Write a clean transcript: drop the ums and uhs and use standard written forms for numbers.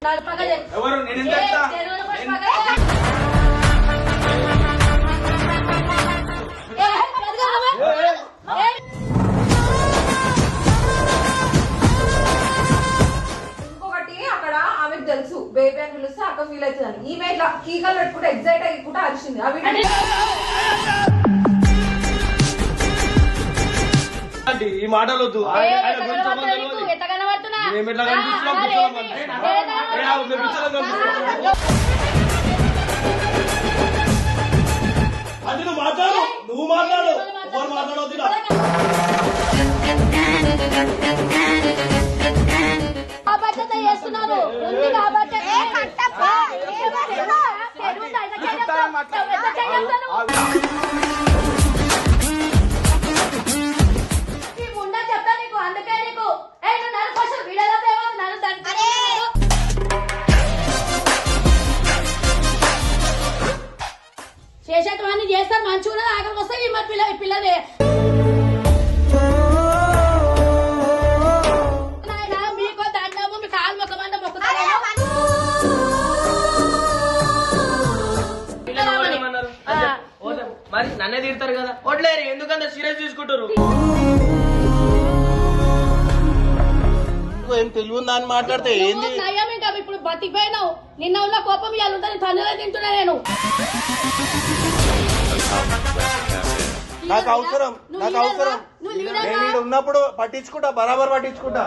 ఎవరు నేను చెప్తా ఇంకొకటి అక్కడ ఆమెకు తెలుసు బేబీ అని పిలిస్తే అక్క ఫీల్ అవుతుందని ఈమె ఇట్లా కీకలు పెట్టుకుంటే ఎగ్జైట్ అయ్యి అరిచింది అవి ఈ మాటలు వద్దు అది నువ్వు మాట్లాడు నువ్వు మాట్లాడు ఎవరు మాట్లాడవద్దు చేస్తున్నారు చెప్తా నీకు అందుకే నీకు వీడియోలో చేసేటవన్నీ చేస్తారు మంచిగా ఆఖరికి వస్తాయి మరి పిల్లలే మీకు దండము మీ కాలు మొక్కమంటే మొక్కుతారు మరి నన్నే తిడతారు కదా వడ్లేరు ఎందుకంత సీరియస్ తీసుకుంటారు ఏం తెలియదు అని మాట్లాడితే ఏంది ఇంకా ఇప్పుడు బతికిపోయినావు నిన్న ఉన్న కోపం ఇవాళ ఉంటుంది తల్లిలో తింటున్నా నేను నాకు అవసరం నేను ఉన్నప్పుడు పట్టించుకుంటా బరాబర్ పట్టించుకుంటా